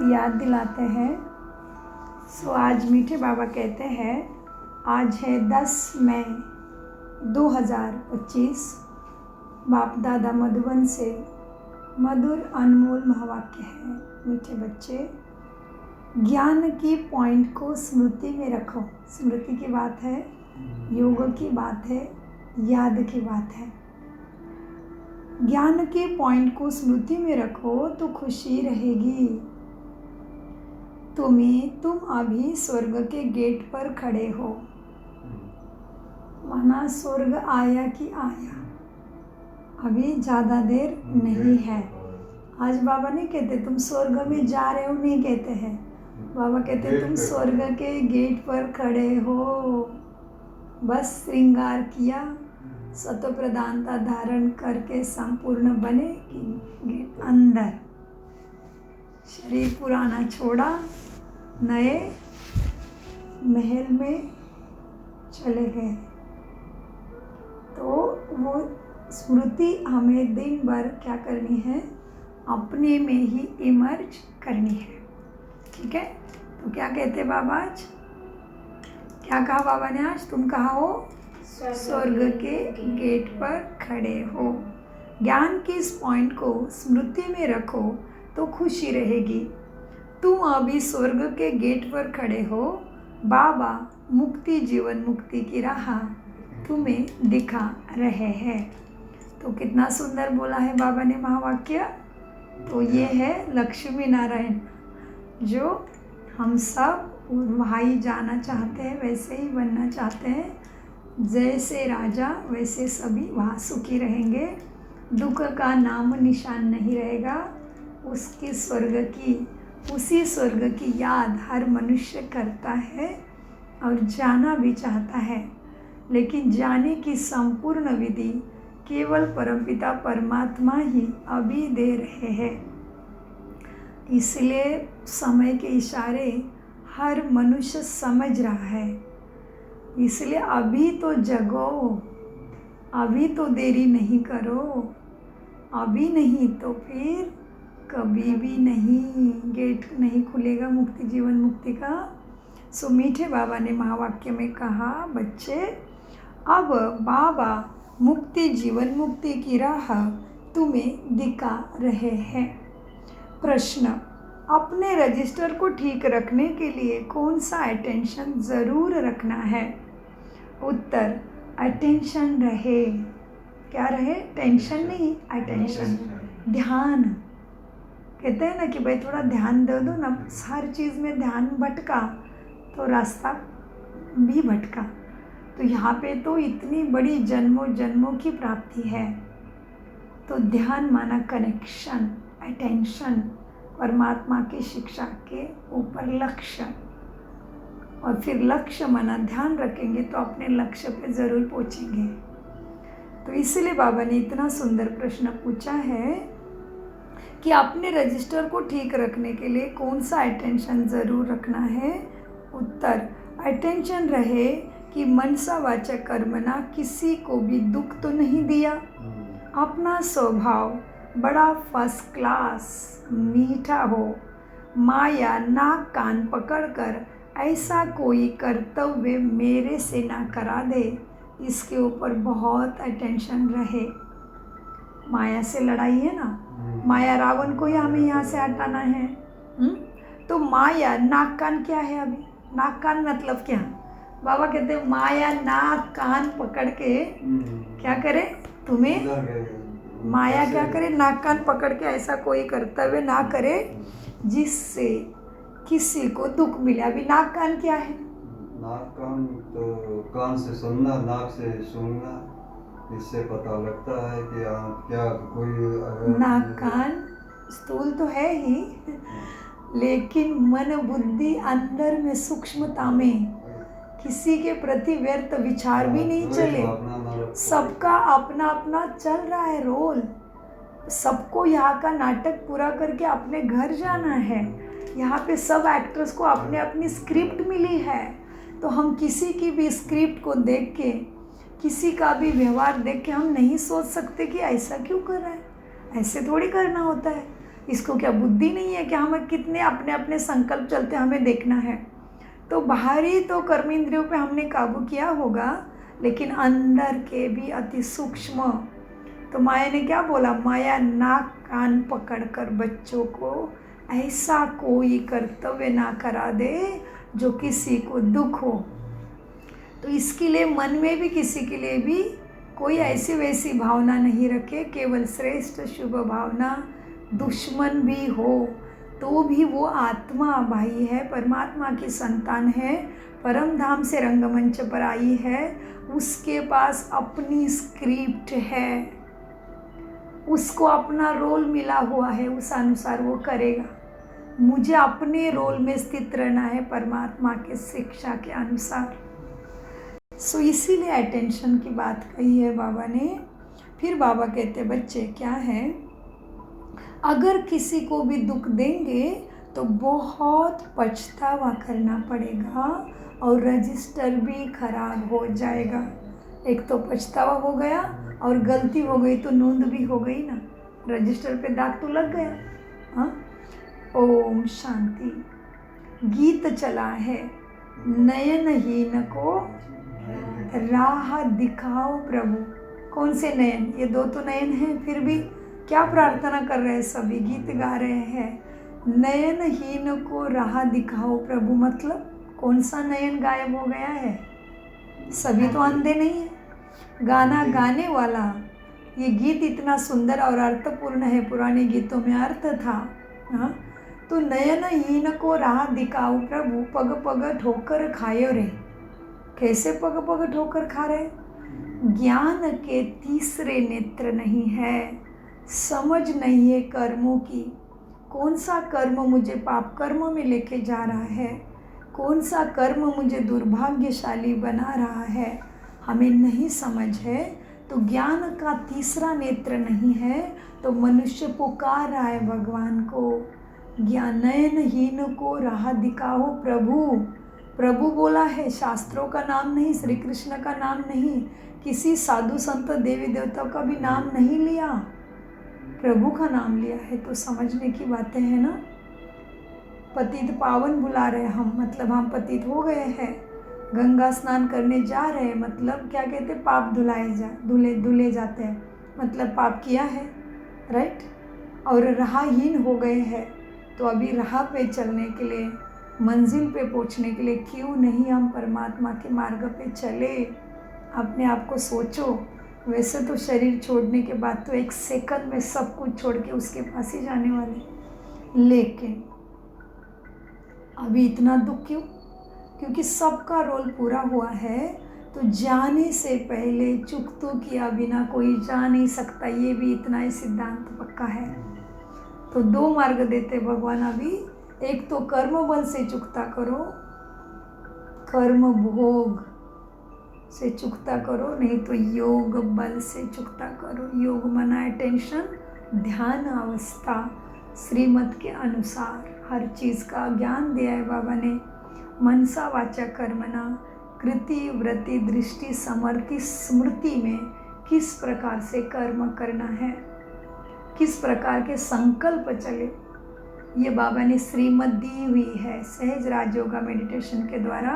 याद दिलाते हैं। आज मीठे बाबा कहते हैं आज है 10 मई 2025। बाप दादा मधुबन से मधुर अनमोल महावाक्य है। मीठे बच्चे, ज्ञान की पॉइंट को स्मृति में रखो। स्मृति की बात है, योग की बात है, याद की बात है। ज्ञान के पॉइंट को स्मृति में रखो तो खुशी रहेगी। तुम अभी स्वर्ग के गेट पर खड़े हो। माना स्वर्ग आया कि आया, अभी ज़्यादा देर नहीं है। आज बाबा नहीं कहते तुम स्वर्ग में जा रहे हो, नहीं कहते हैं। बाबा कहते तुम स्वर्ग के गेट पर खड़े हो। बस श्रृंगार किया, सतो प्रधानता धारण करके संपूर्ण बने गेट अंदर। शरीर पुराना छोड़ा, नए महल में चले गए। तो वो स्मृति हमें दिन भर क्या करनी है, अपने में ही इमर्ज करनी है। ठीक है। तो क्या कहते बाबा आज, क्या कहा बाबा ने आज? तुम कहा हो स्वर्ग के गेट पर खड़े हो। ज्ञान के इस पॉइंट को स्मृति में रखो तो खुशी रहेगी। तुम अभी स्वर्ग के गेट पर खड़े हो। बाबा मुक्ति, जीवन मुक्ति की राह तुम्हें दिखा रहे हैं। तो कितना सुंदर बोला है बाबा ने महावाक्य। तो ये है लक्ष्मी नारायण, जो हम सब भाई जाना चाहते हैं, वैसे ही बनना चाहते हैं। जैसे राजा वैसे सभी वहाँ सुखी रहेंगे, दुख का नाम निशान नहीं रहेगा। उसी स्वर्ग की याद हर मनुष्य करता है और जाना भी चाहता है, लेकिन जाने की संपूर्ण विधि केवल परमपिता परमात्मा ही अभी दे रहे हैं। इसलिए समय के इशारे हर मनुष्य समझ रहा है। इसलिए अभी तो जगो, अभी तो देरी नहीं करो। अभी नहीं तो फिर कभी भी नहीं, गेट नहीं खुलेगा मुक्ति, जीवन मुक्ति का। सो मीठे बाबा ने महावाक्य में कहा, बच्चे अब बाबा मुक्ति, जीवन मुक्ति की राह तुम्हें दिखा रहे हैं। प्रश्न, अपने रजिस्टर को ठीक रखने के लिए कौन सा अटेंशन ज़रूर रखना है? उत्तर, अटेंशन रहे। क्या रहे? टेंशन नहीं, अटेंशन, ध्यान। कहते हैं ना कि भाई थोड़ा ध्यान दे दो ना, हर चीज़ में ध्यान भटका तो रास्ता भी भटका। तो यहाँ पे तो इतनी बड़ी जन्मों जन्मों की प्राप्ति है। तो ध्यान माना कनेक्शन, अटेंशन, परमात्मा की शिक्षा के ऊपर लक्ष्य, और फिर लक्ष्य माना ध्यान रखेंगे तो अपने लक्ष्य पे ज़रूर पहुँचेंगे। तो इसलिए बाबा ने इतना सुंदर प्रश्न पूछा है कि अपने रजिस्टर को ठीक रखने के लिए कौन सा अटेंशन ज़रूर रखना है? उत्तर, अटेंशन रहे कि मनसा वाचा कर्मणा किसी को भी दुख तो नहीं दिया। अपना स्वभाव बड़ा फर्स्ट क्लास मीठा हो। माया नाक कान पकड़कर ऐसा कोई कर्तव्य मेरे से ना करा दे, इसके ऊपर बहुत अटेंशन रहे। माया से लड़ाई है ना, माया रावण को ही हमें यहाँ से हटाना है। तो माया नाक कान क्या है? अभी नाक कान मतलब क्या? बाबा कहते हैं माया नाक कान पकड़ के क्या करे तुम्हें? माया क्या करे? नाक कान पकड़ के ऐसा कोई कर्तव्य ना करे जिससे किसी को दुख मिले। अभी नाक कान क्या है? नाक कान तो कान से सुनना, नाक से सुनना, इससे पता लगता है कि क्या कोई नाक कान स्थूल तो है ही, लेकिन मन बुद्धि अंदर में सूक्ष्मता में किसी के प्रति व्यर्थ विचार भी नहीं चले। सबका अपना अपना चल रहा है रोल। सबको यहाँ का नाटक पूरा करके अपने घर जाना है। यहाँ पे सब एक्टर्स को अपने अपनी स्क्रिप्ट मिली है। तो हम किसी की भी स्क्रिप्ट को देख के, किसी का भी व्यवहार देख के हम नहीं सोच सकते कि ऐसा क्यों कर रहा है, ऐसे थोड़ी करना होता है। इसको क्या बुद्धि नहीं है कि हमें कितने अपने अपने संकल्प चलते हमें देखना है। तो बाहरी तो कर्म इंद्रियों पे हमने काबू किया होगा, लेकिन अंदर के भी अति सूक्ष्म। तो माया ने क्या बोला, माया नाक कान पकड़कर बच्चों को ऐसा कोई कर्तव्य ना करा दे जो किसी को दुख हो। तो इसके लिए मन में भी किसी के लिए भी कोई ऐसी वैसी भावना नहीं रखे, केवल श्रेष्ठ शुभ भावना। दुश्मन भी हो तो भी वो आत्मा भाई है, परमात्मा की संतान है, परम धाम से रंगमंच पर आई है, उसके पास अपनी स्क्रिप्ट है, उसको अपना रोल मिला हुआ है, उस अनुसार वो करेगा। मुझे अपने रोल में स्थित रहना है परमात्मा के शिक्षा के अनुसार। सो इसीलिए अटेंशन की बात कही है बाबा ने। फिर बाबा कहते बच्चे क्या है, अगर किसी को भी दुख देंगे तो बहुत पछतावा करना पड़ेगा और रजिस्टर भी खराब हो जाएगा। एक तो पछतावा हो गया और गलती हो गई तो नोंद भी हो गई ना, रजिस्टर पे दाग तो लग गया। हाँ, ओम शांति। गीत चला है, नयनहीन को राह दिखाओ प्रभु। कौन से नयन, ये दो तो नयन हैं, फिर भी क्या प्रार्थना कर रहे हैं, सभी गीत गा रहे हैं। नयनहीन को राह दिखाओ प्रभु, मतलब कौन सा नयन गायब हो गया है? सभी तो अंधे नहीं है। गाना गाने वाला, ये गीत इतना सुंदर और अर्थपूर्ण है, पुराने गीतों में अर्थ था। हाँ, तो नयनहीन को राह दिखाओ प्रभु, पग पग ठोकर खायो रे। कैसे पग पग ठोकर खा रहे? ज्ञान के तीसरे नेत्र नहीं है, समझ नहीं है कर्मों की। कौन सा कर्म मुझे पाप कर्म में लेके जा रहा है, कौन सा कर्म मुझे दुर्भाग्यशाली बना रहा है, हमें नहीं समझ है। तो ज्ञान का तीसरा नेत्र नहीं है, तो मनुष्य पुकार रहा है भगवान को। ज्ञान नयनहीन को राह दिखाओ प्रभु। प्रभु बोला है, शास्त्रों का नाम नहीं, श्री कृष्ण का नाम नहीं, किसी साधु संत देवी देवताओं का भी नाम नहीं लिया, प्रभु का नाम लिया है। तो समझने की बातें हैं ना। पतित पावन बुला रहे हम, मतलब हम पतित हो गए हैं। गंगा स्नान करने जा रहे हैं, मतलब क्या कहते हैं, पाप धुले जाते हैं, मतलब पाप किया है, राइट। और राहहीन हो गए हैं, तो अभी राह पे चलने के लिए, मंजिल पे पहुंचने के लिए क्यों नहीं हम परमात्मा के मार्ग पे चले। अपने आप को सोचो। वैसे तो शरीर छोड़ने के बाद तो एक सेकंड में सब कुछ छोड़ के उसके पास ही जाने वाले, लेकिन अभी इतना दुख क्यों? क्योंकि सबका रोल पूरा हुआ है। तो जाने से पहले चुकतों किया बिना कोई जा नहीं सकता, ये भी इतना ही सिद्धांत पक्का है। तो दो मार्ग देते भगवान अभी, एक तो कर्म बल से चुकता करो, कर्म भोग से चुकता करो, नहीं तो योग बल से चुकता करो। योग मना अटेंशन, ध्यान अवस्था, श्रीमत के अनुसार हर चीज़ का ज्ञान दिया है बाबा ने। मनसा वाचा कर्मणा, कृति वृत्ति दृष्टि समर्ति स्मृति में किस प्रकार से कर्म करना है, किस प्रकार के संकल्प चले, ये बाबा ने श्रीमत दी हुई है सहज राजयोगा मेडिटेशन के द्वारा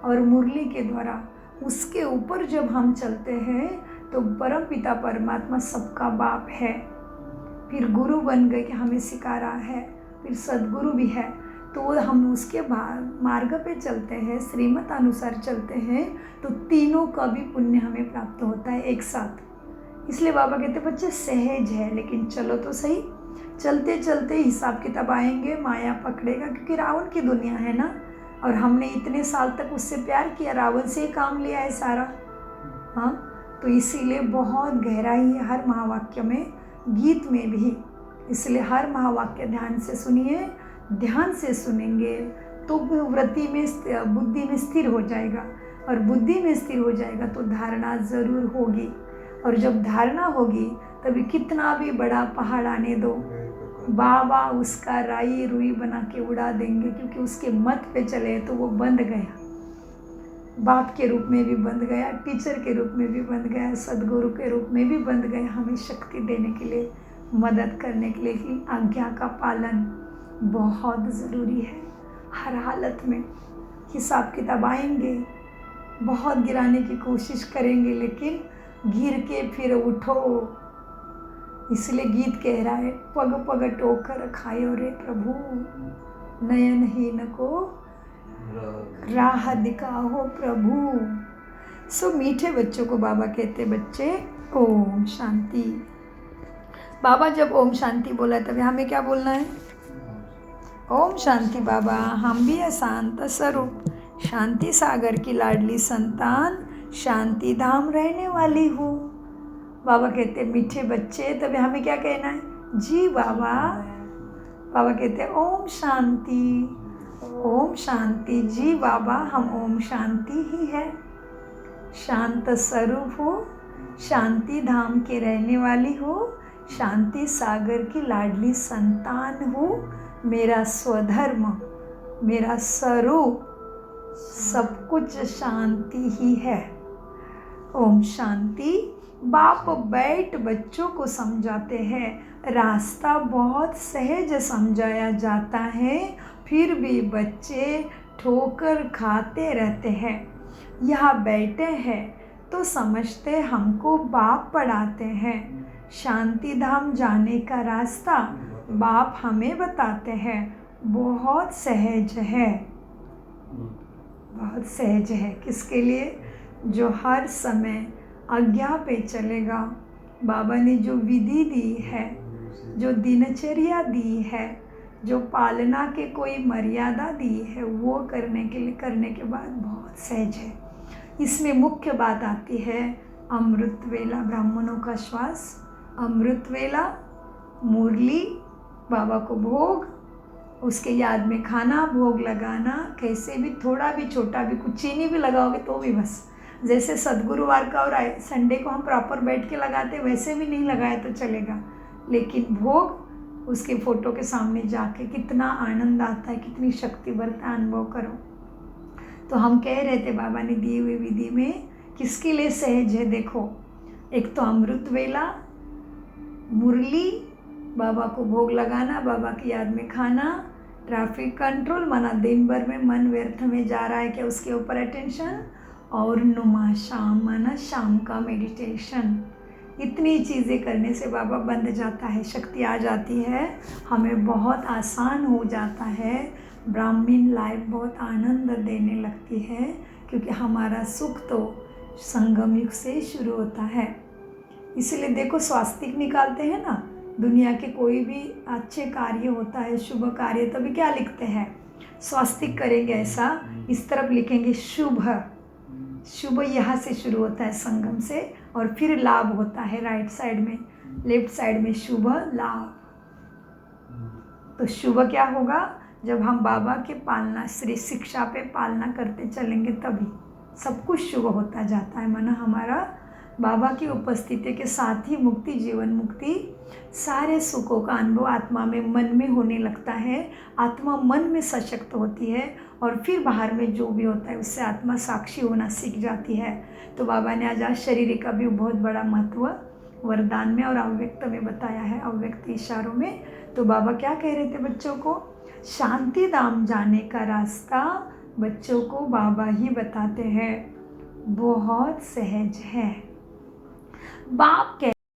और मुरली के द्वारा। उसके ऊपर जब हम चलते हैं तो परम पिता परमात्मा सबका बाप है, फिर गुरु बन गए कि हमें सिखा रहा है, फिर सद्गुरु भी है। तो हम उसके मार्ग पे चलते हैं, श्रीमत अनुसार चलते हैं, तो तीनों का भी पुण्य हमें प्राप्त होता है एक साथ। इसलिए बाबा कहते बच्चे सहज है, लेकिन चलो तो सही। चलते चलते हिसाब किताब आएंगे, माया पकड़ेगा, क्योंकि रावण की दुनिया है ना, और हमने इतने साल तक उससे प्यार किया, रावण से ही काम लिया है सारा। हाँ, तो इसीलिए बहुत गहराई है हर महावाक्य में, गीत में भी। इसलिए हर महावाक्य ध्यान से सुनिए, ध्यान से सुनेंगे तो वृत्ति में बुद्धि में स्थिर हो जाएगा, और बुद्धि में स्थिर हो जाएगा तो धारणा ज़रूर होगी, और जब धारणा होगी तभी कितना भी बड़ा पहाड़ आने दो, बाबा उसका राई रुई बना के उड़ा देंगे, क्योंकि उसके मत पे चले तो वो बंध गया, बाप के रूप में भी बंध गया, टीचर के रूप में भी बंध गया, सदगुरु के रूप में भी बंध गया, हमें शक्ति देने के लिए। मदद करने के लिए, लेकिन आज्ञा का पालन बहुत ज़रूरी है। हर हालत में हिसाब किताब आएंगे, बहुत गिराने की कोशिश करेंगे, लेकिन गिर के फिर उठो। इसलिए गीत कह रहा है, पग पग टोकर खायो रे प्रभु, नयनहीन को राह दिखाओ प्रभु। सो मीठे बच्चों को बाबा कहते, बच्चे ओम शांति। बाबा जब ओम शांति बोला तब हमें क्या बोलना है? ओम शांति बाबा, हम भी है शांत स्वरूप, शांति सागर की लाडली संतान, शांति धाम रहने वाली हूँ। बाबा कहते मीठे बच्चे, तभी हमें क्या कहना है? जी बाबा। बाबा कहते ओम शांति, ओम शांति। जी बाबा, हम ओम शांति ही है, शांत स्वरूप हो, शांति धाम के रहने वाली हो, शांति सागर की लाडली संतान हो। मेरा स्वधर्म, मेरा स्वरूप सब कुछ शांति ही है। ओम शांति। बाप बैठ बच्चों को समझाते हैं, रास्ता बहुत सहज समझाया जाता है, फिर भी बच्चे ठोकर खाते रहते हैं। यहाँ बैठे हैं तो समझते हमको बाप पढ़ाते हैं, शांति धाम जाने का रास्ता बाप हमें बताते हैं। बहुत सहज है, बहुत सहज है। किसके लिए? जो हर समय आज्ञा पे चलेगा। बाबा ने जो विधि दी है, जो दिनचर्या दी है, जो पालना के कोई मर्यादा दी है, वो करने के बाद बहुत सहज है। इसमें मुख्य बात आती है अमृत वेला, ब्राह्मणों का श्वास, अमृत वेला, मुरली, बाबा को भोग, उसके याद में खाना, भोग लगाना, कैसे भी थोड़ा भी छोटा भी कुछ चीनी भी लगाओगे तो भी बस, जैसे सद्गुरुवार का और संडे को हम प्रॉपर बैठ के लगाते वैसे भी नहीं लगाए तो चलेगा, लेकिन भोग उसके फ़ोटो के सामने जाके कितना आनंद आता है, कितनी शक्ति बढ़ता है, अनुभव करो। तो हम कह रहे थे बाबा ने दी हुई विधि में किसके लिए सहज है? देखो, एक तो अमृत वेला, मुरली, बाबा को भोग लगाना, बाबा की याद में खाना, ट्रैफिक कंट्रोल, माना दिन भर में मन व्यर्थ में जा रहा है क्या, उसके ऊपर अटेंशन, और नुमा शाम, माना शाम का मेडिटेशन। इतनी चीज़ें करने से बाबा बंध जाता है, शक्ति आ जाती है, हमें बहुत आसान हो जाता है, ब्राह्मण लाइफ बहुत आनंद देने लगती है, क्योंकि हमारा सुख तो संगम युग से शुरू होता है। इसलिए देखो, स्वास्तिक निकालते हैं ना, दुनिया के कोई भी अच्छे कार्य होता है, शुभ कार्य, तभी क्या लिखते हैं? स्वास्तिक करेंगे, ऐसा इस तरफ लिखेंगे शुभ। शुभ यहाँ से शुरू होता है संगम से, और फिर लाभ होता है राइट साइड में, लेफ्ट साइड में शुभ लाभ। तो शुभ क्या होगा? जब हम बाबा के पालना, श्री शिक्षा पे पालना करते चलेंगे तभी सब कुछ शुभ होता जाता है। माना हमारा बाबा की उपस्थिति के साथ ही मुक्ति, जीवन मुक्ति, सारे सुखों का अनुभव आत्मा में, मन में होने लगता है। आत्मा मन में सशक्त होती है, और फिर बाहर में जो भी होता है उससे आत्मा साक्षी होना सीख जाती है। तो बाबा ने आज शरीर का भी बहुत बड़ा महत्व वरदान में और अव्यक्त में बताया है, अव्यक्त इशारों में। तो बाबा क्या कह रहे थे बच्चों को? शांति धाम जाने का रास्ता बच्चों को बाबा ही बताते हैं, बहुत सहज है। बाप कह